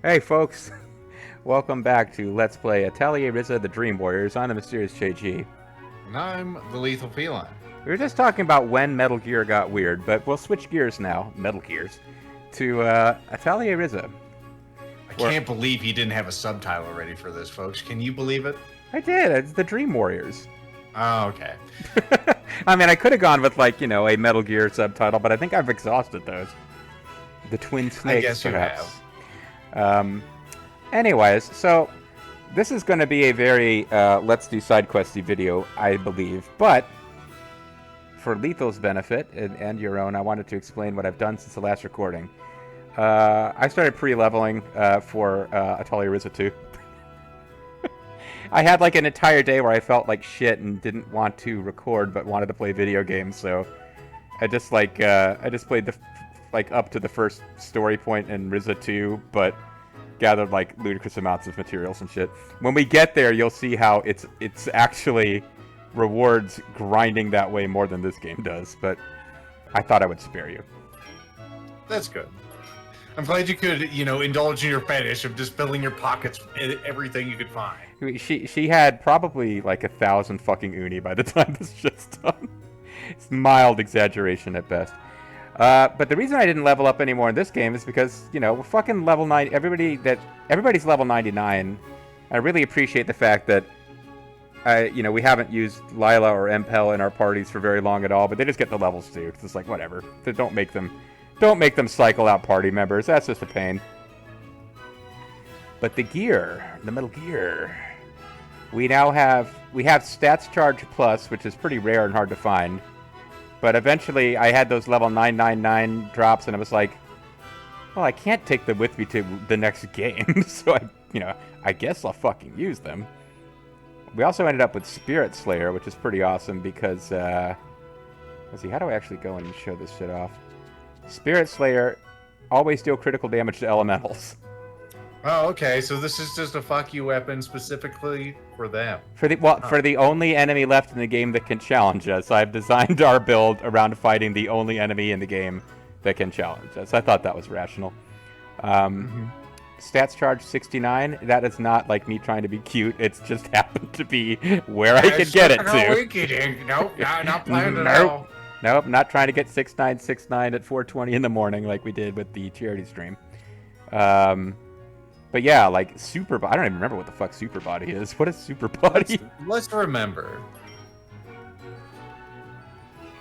Hey folks, welcome back to Let's Play Atelier Ryza the Dream Warriors. I'm the mysterious JG. And I'm the lethal feline. We were just talking about when Metal Gear got weird, but we'll switch gears now, Metal Gears, to Atelier Ryza. I can't believe he didn't have a subtitle ready for this, folks. Can you believe it? I did, it's the Dream Warriors. Oh, okay. I mean, I could have gone with, like, you know, a Metal Gear subtitle, but I think I've exhausted those. The Twin Snakes, I guess perhaps. you have. Anyways, so this is going to be a very let's do side questy video, I believe. But for Lethal's benefit and your own, I wanted to explain what I've done since the last recording. I started pre-leveling for Atelier Ryza 2. I had like an entire day where I felt like shit and didn't want to record, but wanted to play video games. So I just played the up to the first story point in Ryza 2, but gathered like ludicrous amounts of materials and shit. When we get there, you'll see how it's actually rewards grinding that way more than this game does, but I thought I would spare you. That's good. I'm glad you could, indulge in your fetish of just filling your pockets with everything you could find. She had probably like 1,000 fucking uni by the time this shit's done. It's mild exaggeration at best. But the reason I didn't level up anymore in this game is because, we're fucking level 9. Everybody's level 99. I really appreciate the fact that, we haven't used Lila or Impel in our parties for very long at all, but they just get the levels too. It's just like, whatever. Don't make them cycle out party members. That's just a pain. But the gear, the Metal Gear, we have Stats Charge Plus, which is pretty rare and hard to find. But eventually, I had those level 999 drops, and I was like, well, I can't take them with me to the next game, so I guess I'll fucking use them. We also ended up with Spirit Slayer, which is pretty awesome because, let's see, how do I actually go and show this shit off? Spirit Slayer always deal critical damage to elementals. Oh, okay. So this is just a fuck you weapon specifically for them. For the only enemy left in the game that can challenge us, I've designed our build around fighting the only enemy in the game that can challenge us. I thought that was rational. Stats charge 69. That is not like me trying to be cute. It's just happened to be where I could get it to. Nope, not playing at all. Nope, not trying to get 6969 at 4:20 in the morning like we did with the charity stream. But yeah, like super. I don't even remember what the fuck super body is. What is super body? Let's remember.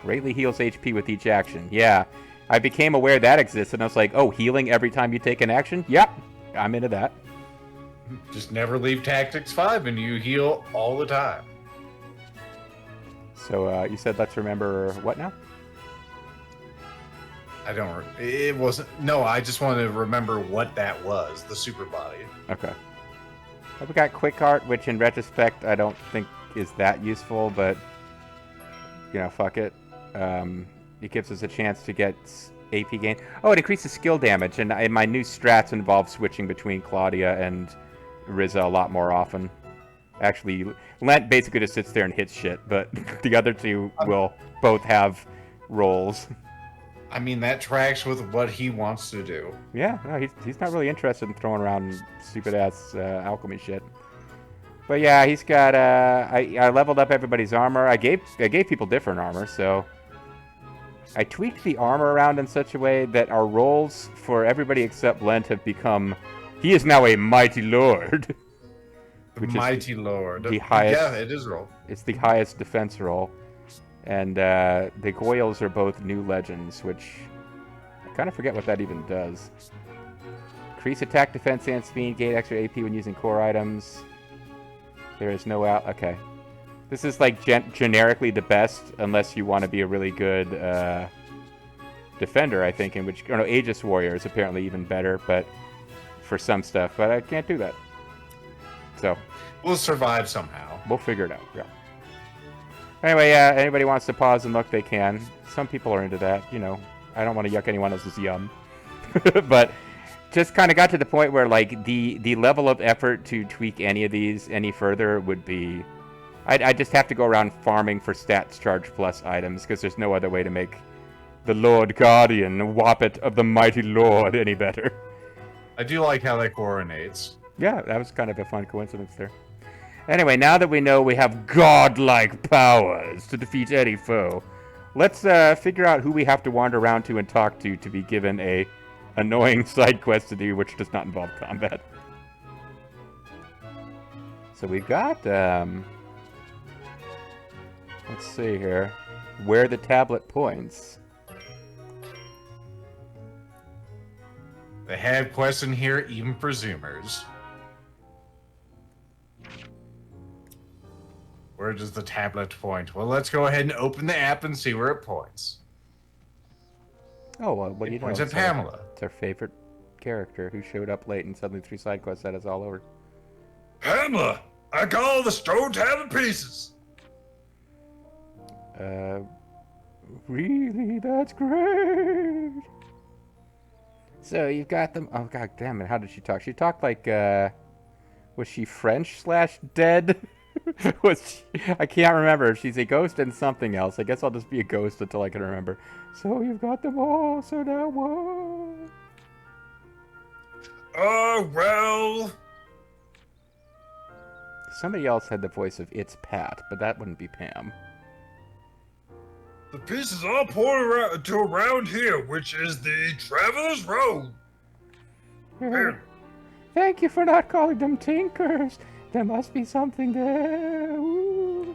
Greatly heals HP with each action. Yeah, I became aware that exists, and I was like, oh, healing every time you take an action. Yep, I'm into that. Just never leave Tactics 5, and you heal all the time. So you said let's remember what now? It wasn't. No, I just wanted to remember what that was. The super body. Okay. We got Quick Art, which in retrospect I don't think is that useful, but fuck it. It gives us a chance to get AP gain. Oh, it increases skill damage, and my new strats involve switching between Claudia and Ryza a lot more often. Actually, Lent basically just sits there and hits shit, but the other two will both have roles. I mean, that tracks with what he wants to do. Yeah, no, he's not really interested in throwing around stupid-ass alchemy shit. But yeah, he's got, I leveled up everybody's armor. I gave people different armor, so I tweaked the armor around in such a way that our roles for everybody except Lent have become, he is now a mighty lord. Mighty lord. The highest, yeah, it is roll. It's the highest defense roll. And the Goyles are both new legends, which I kind of forget what that even does. Increase attack, defense, and speed. Gain extra AP when using core items. There is no out. Okay. This is like generically the best, unless you want to be a really good defender, I think, in which... Or no, Aegis Warrior is apparently even better, but for some stuff. But I can't do that. So... We'll survive somehow. We'll figure it out, yeah. Anyway, yeah, anybody wants to pause and look, they can. Some people are into that, I don't want to yuck anyone else's yum. But just kind of got to the point where, like, the level of effort to tweak any of these any further would be... I just have to go around farming for Stats Charge Plus items, because there's no other way to make the Lord Guardian, Whoppet of the Mighty Lord, any better. I do like how that coordinates. Yeah, that was kind of a fun coincidence there. Anyway, now that we know we have godlike powers to defeat any foe, let's figure out who we have to wander around to and talk to be given a annoying side quest to do, which does not involve combat. So we've got, let's see here, where the tablet points. They have quests in here, even for Zoomers. Where does the tablet point? Well, let's go ahead and open the app and see where it points. Oh, well, what do you know? Points at Pamela. It's our favorite character who showed up late and suddenly 3 side quests that is all over. Pamela, I got all the stone tablet pieces. Really? That's great! So, you've got them... Oh, god damn it, how did she talk? She talked like, was she French/dead? Was she... I can't remember. She's a ghost and something else. I guess I'll just be a ghost until I can remember. So, you've got them all, so now what? Well... Somebody else had the voice of It's Pat, but that wouldn't be Pam. The pieces all point around here, which is the Traveler's Road. Thank you for not calling them tinkers. There must be something there. Ooh.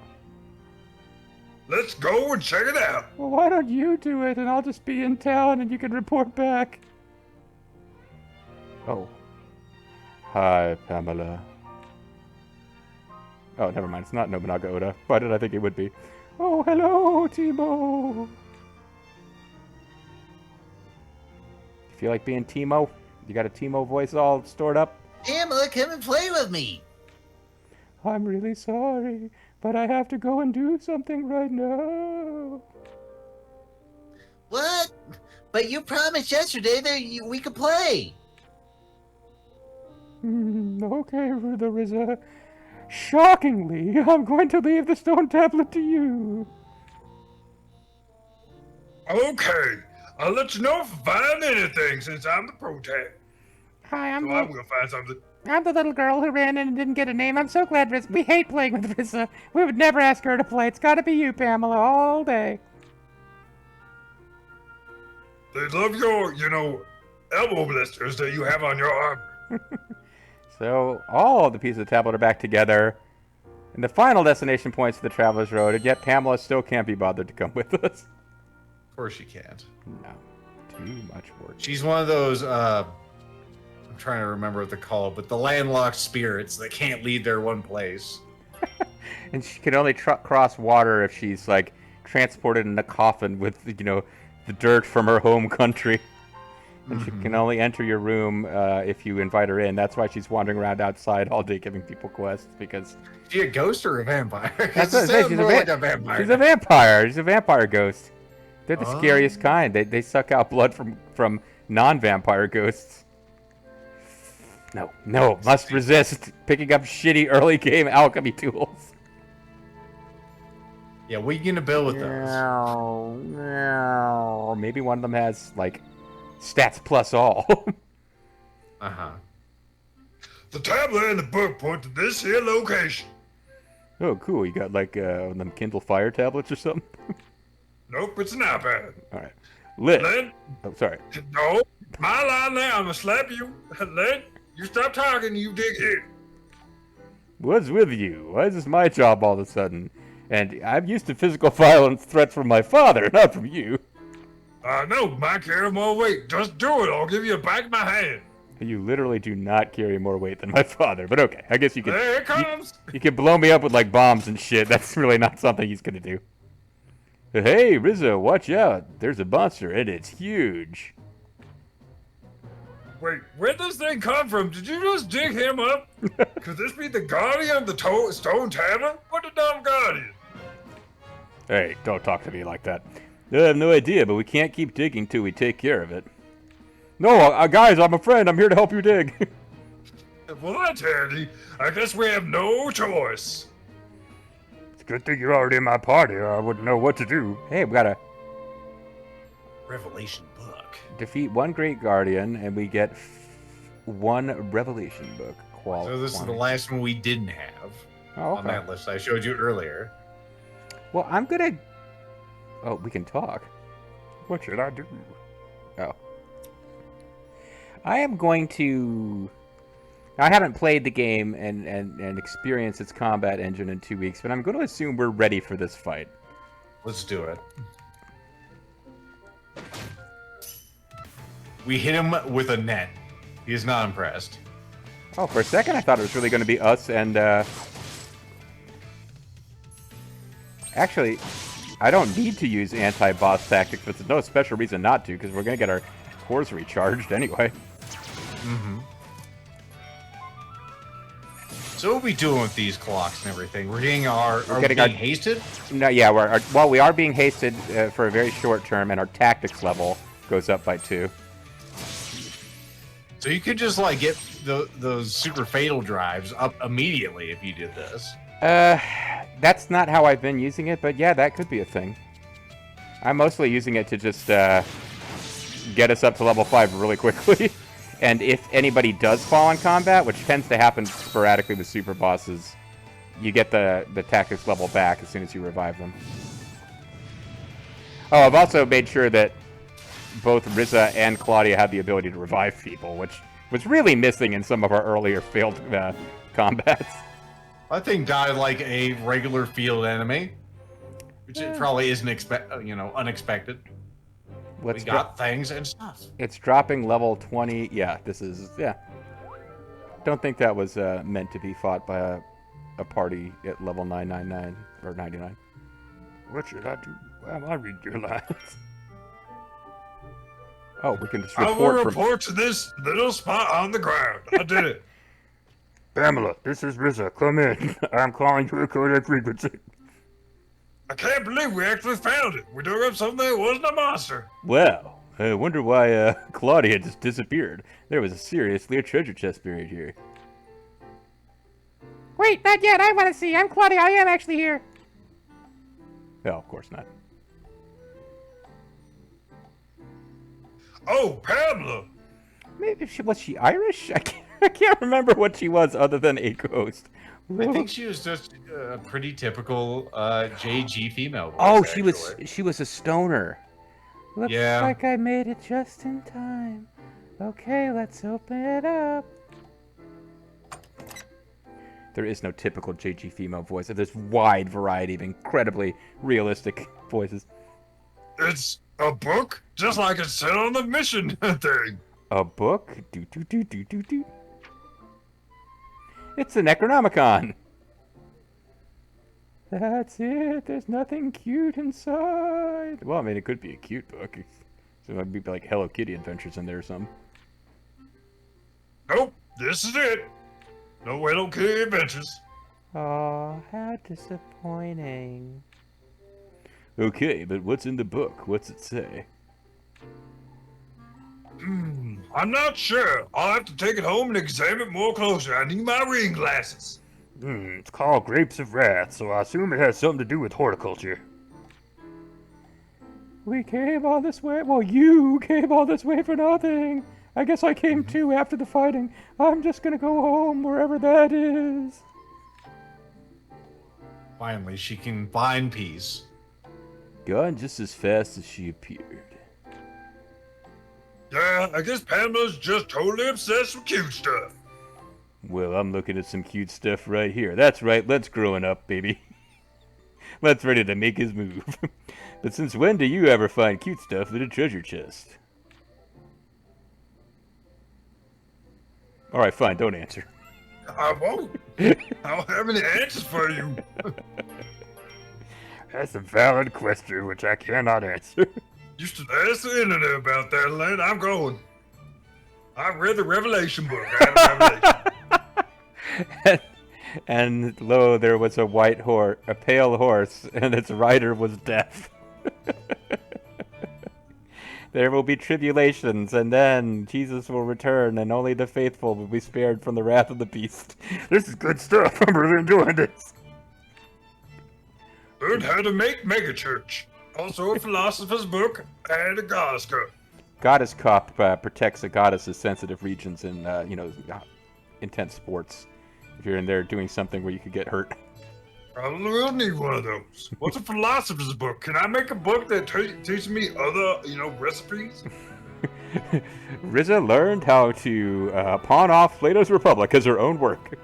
Let's go and check it out. Well, why don't you do it, and I'll just be in town, and you can report back. Oh. Hi, Pamela. Oh, never mind. It's not Nobunaga Oda. Why did I think it would be? Oh, hello, Timo. You feel like being Timo? You got a Timo voice all stored up? Pamela, come and play with me. I'm really sorry, but I have to go and do something right now. What? But you promised yesterday that we could play. Okay, the Ryza. Shockingly, I'm going to leave the stone tablet to you. Okay, I'll let you know if I find anything since I'm the pro tag. Hi, So I'm gonna find something. I'm the little girl who ran in and didn't get a name. I'm so glad we hate playing with Ryza. We would never ask her to play. It's gotta be you, Pamela, all day. They love your, elbow blisters that you have on your arm. So, all the pieces of the tablet are back together. And the final destination points to the Traveler's Road, and yet Pamela still can't be bothered to come with us. Of course you can't. No. Too much work. She's one of those, I'm trying to remember what they're called, but the landlocked spirits that can't leave their one place. And she can only cross water if she's, like, transported in a coffin with, the dirt from her home country. And she can only enter your room if you invite her in. That's why she's wandering around outside all day giving people quests, because... Is she a ghost or a vampire? That's what I say. She's like a vampire. She's a vampire. She's a vampire ghost. They're the scariest kind. They suck out blood from non-vampire ghosts. No, must resist picking up shitty early game alchemy tools. Yeah, what are you gonna build with those? No. Maybe one of them has, like, stats plus all. Uh-huh. The tablet and the book point to this here location. Oh, cool. You got, like, one of them Kindle Fire tablets or something? Nope, it's an iPad. All right. Lit. Len, Oh, sorry. no, my line now, I'm gonna slap you. Len, you stop talking, you dig in. What's with you? Why is this my job all of a sudden? And I'm used to physical violence threats from my father, not from you. No, might carry more weight. Just do it. I'll give you a back of my hand. You literally do not carry more weight than my father, but okay. I guess you can. There it comes. You can blow me up with like bombs and shit. That's really not something he's gonna do. But hey, Rizzo, watch out! There's a monster and it's huge. Wait, where'd this thing come from? Did you just dig him up? Could this be the guardian of the stone tablet? What a dumb guardian. Hey, don't talk to me like that. I have no idea, but we can't keep digging till we take care of it. No, guys, I'm a friend. I'm here to help you dig. Well, that's handy. I guess we have no choice. It's a good thing you're already in my party, or I wouldn't know what to do. Hey, we gotta Revelation book. defeat one great guardian, and we get one revelation book. So this is the last one we didn't have on that list I showed you earlier. Well, I'm gonna... Oh, we can talk. What should I do? Oh. I am going to... I haven't played the game and experienced its combat engine in 2 weeks, but I'm going to assume we're ready for this fight. Let's do it. We hit him with a net. He is not impressed. Oh, for a second I thought it was really going to be us and... Actually, I don't need to use anti-boss tactics, but there's no special reason not to, because we're going to get our cores recharged anyway. Mm-hmm. So what are we doing with these clocks and everything? We're getting being hasted? No, yeah, we are being hasted for a very short term, and our tactics level goes up by 2. So you could just like get those super fatal drives up immediately if you did this. That's not how I've been using it, but yeah, that could be a thing. I'm mostly using it to just get us up to level 5 really quickly. And if anybody does fall in combat, which tends to happen sporadically with super bosses, you get the tactics level back as soon as you revive them. Oh, I've also made sure that both Ryza and Claudia have the ability to revive people, which was really missing in some of our earlier failed combats. I think died like a regular field enemy, which it probably isn't unexpected. We got things and stuff. It's dropping level 20. Yeah, this is Don't think that was meant to be fought by a party at level 999 or 99. What should I do? Well, I read your lines. Oh, we can just report. I will report to this little spot on the ground. I did it. Pamela, this is Ryza. Come in. I'm calling you a codec frequency. I can't believe we actually found it. We dug up something that wasn't a monster. Well, I wonder why Claudia just disappeared. There was a seriously a treasure chest buried here. Wait, not yet. I want to see. I'm Claudia. I am actually here. Oh, of course not. Oh, Pamela. Maybe was she Irish? I can't remember what she was other than a ghost. I think she was just a pretty typical JG female voice, oh, actually. she was a stoner. Looks like I made it just in time. Okay, let's open it up. There is no typical JG female voice. There's wide variety of incredibly realistic voices. It's a book, just like it said on the mission thing. A book? Do. It's the Necronomicon. That's it. There's nothing cute inside. Well, I mean, it could be a cute book. So it might be like Hello Kitty Adventures in there or something. Nope, this is it. No Hello Kitty Adventures. Oh, how disappointing. Okay, but what's in the book? What's it say? I'm not sure. I'll have to take it home and examine it more closely. I need my reading glasses. It's called Grapes of Wrath, so I assume it has something to do with horticulture. We came all this way. Well, you came all this way for nothing. I guess I came too after the fighting. I'm just gonna go home wherever that is. Finally, she can find peace. Gone just as fast as she appeared. Yeah, I guess Pamela's just totally obsessed with cute stuff. Well, I'm looking at some cute stuff right here. That's right, let's growing up, baby. Let's ready to make his move. But since when do you ever find cute stuff in a treasure chest? Alright, fine, don't answer. I won't. I don't have any answers for you. That's a valid question, which I cannot answer. You should ask the internet about that, Lane. I'm going. I read the Revelation book. I have Revelation. And lo, there was a white horse, a pale horse, and its rider was death. There will be tribulations, and then Jesus will return, and only the faithful will be spared from the wrath of the beast. This is good stuff. I'm really enjoying this. Learned how to make megachurch. Also a philosopher's book and a goddess girl. Goddess Cup protects a goddess's sensitive regions in, intense sports. If you're in there doing something where you could get hurt. Probably will need one of those. What's a philosopher's book? Can I make a book that teaches me other, recipes? Ryza learned how to pawn off Plato's Republic as her own work.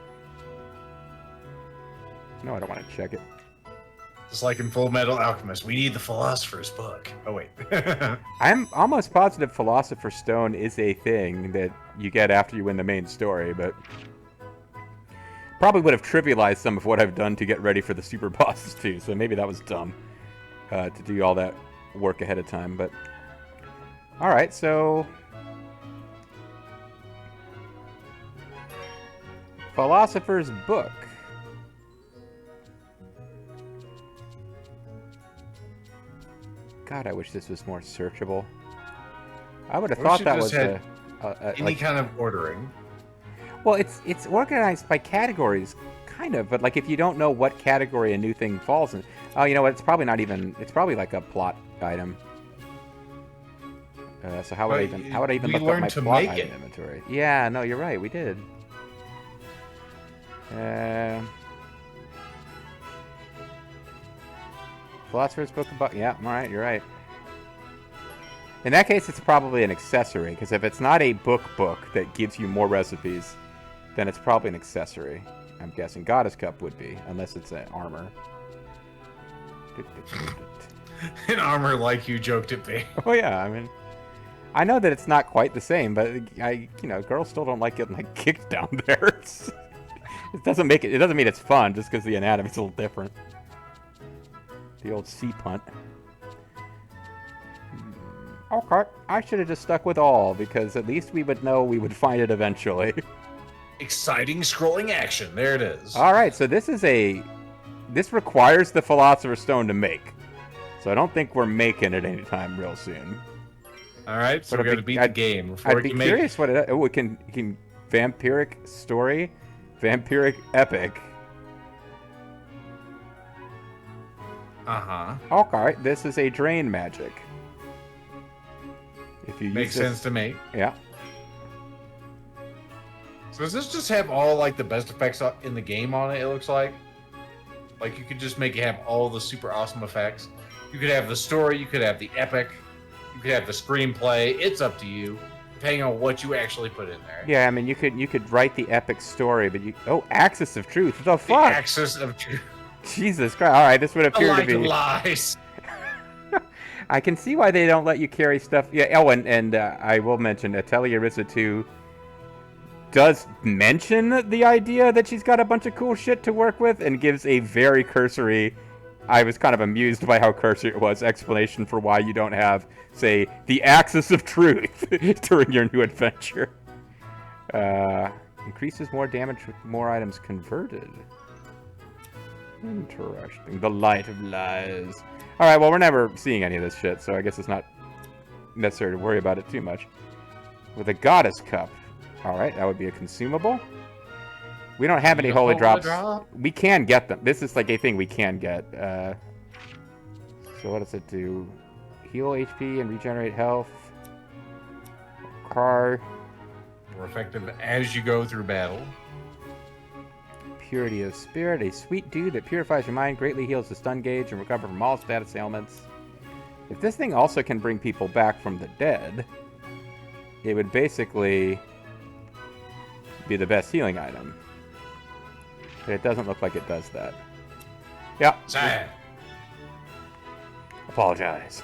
No, I don't want to check it. Just like in Full Metal Alchemist, we need the Philosopher's Book. Oh, wait. I'm almost positive Philosopher's Stone is a thing that you get after you win the main story, but probably would have trivialized some of what I've done to get ready for the super bosses too, so maybe that was dumb to do all that work ahead of time, but alright, so Philosopher's Book. God, I wish this was more searchable. I would have thought that was any like, kind of ordering. well, it's organized by categories, kind of, but like if you don't know what category a new thing falls in, oh, you know what? It's probably not even. It's probably like a plot item. So how would I even look up my plot item inventory? Yeah, no, you're right. We did. Philosopher's Book about, yeah, all right, you're right. In that case, it's probably an accessory, because if it's not a book that gives you more recipes, then it's probably an accessory. I'm guessing Goddess Cup would be, unless it's an armor. An armor like you joked it be. Oh yeah, I mean, I know that it's not quite the same, but girls still don't like getting like kicked down there. It doesn't mean it's fun just because the anatomy's a little different. The old sea punt. Okay, I should have just stuck with all, because at least we would know we would find it eventually. Exciting scrolling action. There it is. Alright, so this requires the Philosopher's Stone to make. So I don't think we're making it anytime real soon. Alright, so we got to beat the game before I'd be curious what it can vampiric story, vampiric epic. Uh-huh. Okay, this is a drain magic. If you Makes sense to me. Yeah. So does this just have all like the best effects in the game on it, it looks like? Like you could just make it have all the super awesome effects. You could have the story, you could have the epic, you could have the screenplay. It's up to you, depending on what you actually put in there. Yeah, I mean you could write the epic story, but Axis of Truth. What the fuck? The Axis of Truth. Jesus Christ! All right, this would appear to be lies. I can see why they don't let you carry stuff. Yeah. Oh, and I will mention Atelier Ryza 2 does mention the idea that she's got a bunch of cool shit to work with, and gives a very cursory. I was kind of amused by how cursory it was. Explanation for why you don't have, say, the Axis of Truth during your new adventure. Increases more damage with more items converted. Interesting. The Light of Lies. Alright, well, we're never seeing any of this shit, so I guess it's not necessary to worry about it too much. With a Goddess Cup. Alright, that would be a consumable. We don't have any holy drops. We can get them. This is like a thing we can get. So what does it do? Heal HP and regenerate health. Car. More effective as you go through battle. Purity of Spirit, a sweet dew that purifies your mind, greatly heals the stun gauge, and recover from all status ailments. If this thing also can bring people back from the dead, it would basically be the best healing item. But it doesn't look like it does that. Yeah. Sad. Apologize.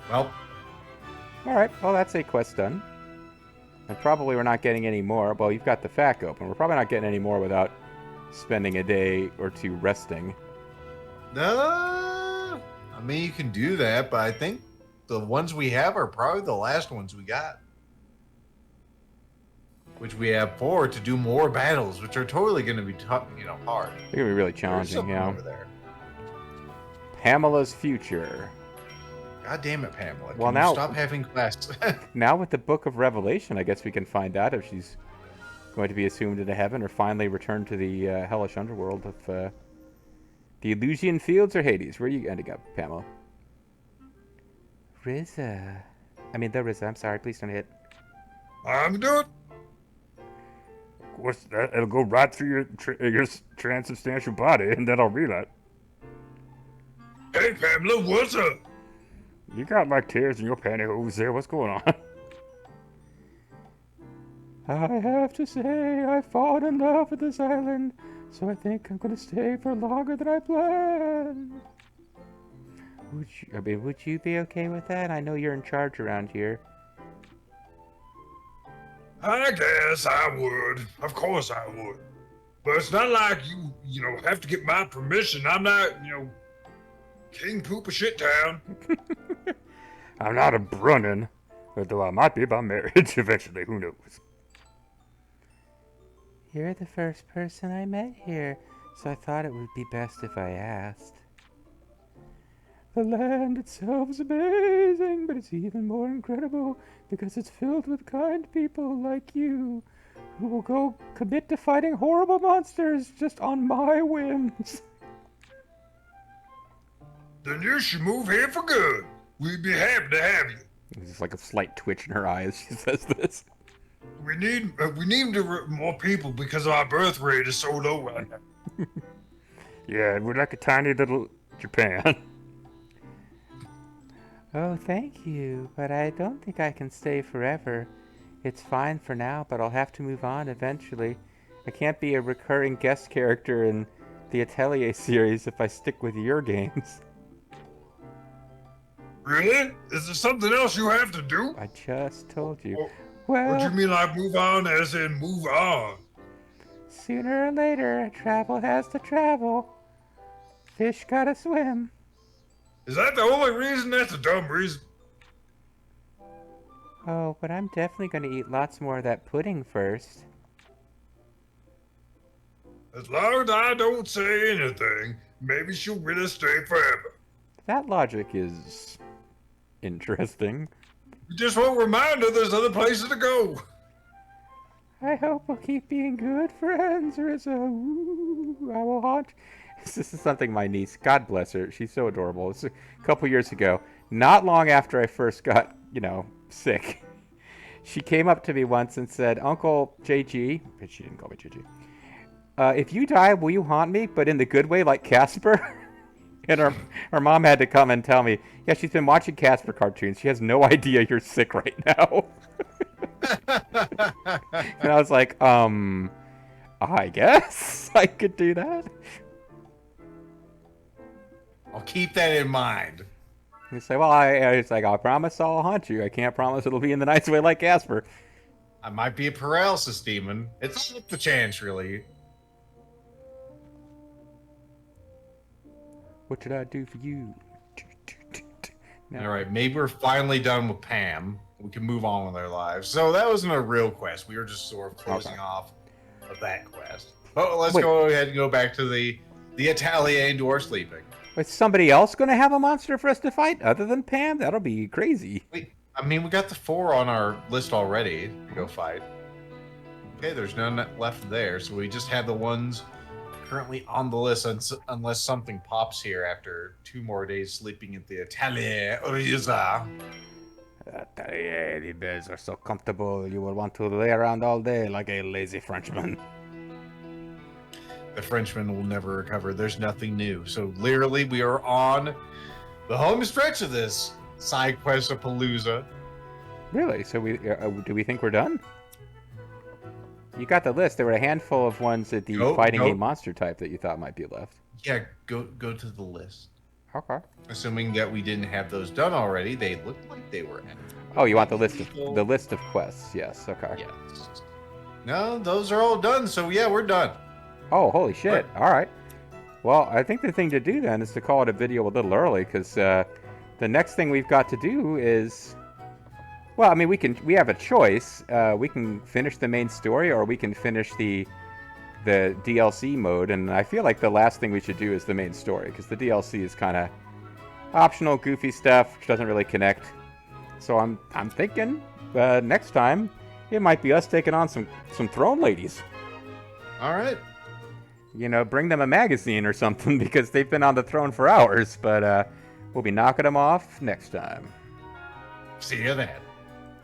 Well. Alright, well that's a quest done. And probably we're not getting any more. Well, you've got the FAQ open. We're probably not getting any more without spending a day or two resting. I mean, you can do that, but I think the ones we have are probably the last ones we got. Which we have 4 to do more battles, which are totally going to be hard. They're going to be really challenging, yeah. Over there. Pamela's Future. God damn it, Pamela. Well, Can now you stop having quests? Now with the Book of Revelation, I guess we can find out if she's going to be assumed into heaven or finally return to the hellish underworld of the Elysian Fields or Hades. Where are you ending up, Pamela? Ryza. I mean, the Ryza. I'm sorry. Please don't hit. I'm good. Of course, it'll go right through your transubstantial body, and then I'll read it. Hey, Pamela, what's up? You got like tears in your pantyhose there. What's going on? I have to say, I've fallen in love with this island, so I think I'm gonna stay for longer than I planned. Would you be okay with that? I know you're in charge around here. I guess I would. Of course I would. But it's not like you know, have to get my permission. I'm not, King Poop of Shit Town. I'm not a Brunnin, though I might be by marriage eventually. Who knows? You're the first person I met here, so I thought it would be best if I asked. The land itself is amazing, but it's even more incredible because it's filled with kind people like you who will go commit to fighting horrible monsters just on my whims. Then you should move here for good. We'd be happy to have you. There's just like a slight twitch in her eye as she says this. We need more people because our birth rate is so low right now. Yeah, we're like a tiny little Japan. Oh, thank you, but I don't think I can stay forever. It's fine for now, but I'll have to move on eventually. I can't be a recurring guest character in the Atelier series if I stick with your games. Really? Is there something else you have to do? I just told you. Or Well, do you mean like move on as in move on? sooner or later, travel has to travel. Fish gotta swim. Is that the only reason? That's a dumb reason. Oh, but I'm definitely going to eat lots more of that pudding first. As long as I don't say anything, maybe she'll really stay forever. That logic is interesting. You just won't remind her there's other places to go. I hope we'll keep being good friends, Ryza. Ooh, I will haunt. This is something my niece, God bless her, she's so adorable. It's a couple years ago, not long after I first got, sick. She came up to me once and said, Uncle JG, but she didn't call me JG, if you die, will you haunt me, but in the good way, like Casper? And her mom had to come and tell me, yeah, she's been watching Casper cartoons. She has no idea you're sick right now. And I was like, I guess I could do that. I'll keep that in mind. You say, well, it's like, I promise I'll haunt you. I can't promise it'll be in the nice way like Casper. I might be a paralysis demon. It's not the chance, really. What should I do for you? All right, maybe we're finally done with Pam. We can move on with our lives. So that wasn't a real quest. We were just sort of closing off of that quest. But let's go ahead and go back to the Atelier indoor sleeping. Is somebody else going to have a monster for us to fight other than Pam? That'll be crazy. We got the 4 on our list already to go fight. Okay, there's none left there, so we just have the ones currently on the list unless something pops here after 2 more days sleeping at the Atelier Ryza. Atelier, the beds are so comfortable you will want to lay around all day like a lazy Frenchman. The Frenchman will never recover. There's nothing new. So literally, we are on the home stretch of this side quest of Palooza. Really? So do we think we're done? You got the list. There were a handful of ones at the fighting game monster type that you thought might be left. Yeah, go to the list. Okay. Assuming that we didn't have those done already, they looked like they were empty. Oh, you want the list of quests? Yes. Okay. Yes. No, those are all done. So yeah, we're done. Oh, holy shit! All right. Well, I think the thing to do then is to call it a video a little early because the next thing we've got to do is, well, I mean, we have a choice. We can finish the main story or we can finish the DLC mode, and I feel like the last thing we should do is the main story because the DLC is kind of optional, goofy stuff which doesn't really connect. So I'm thinking next time it might be us taking on some throne ladies. All right. Bring them a magazine or something because they've been on the throne for hours, but we'll be knocking them off next time. See you then.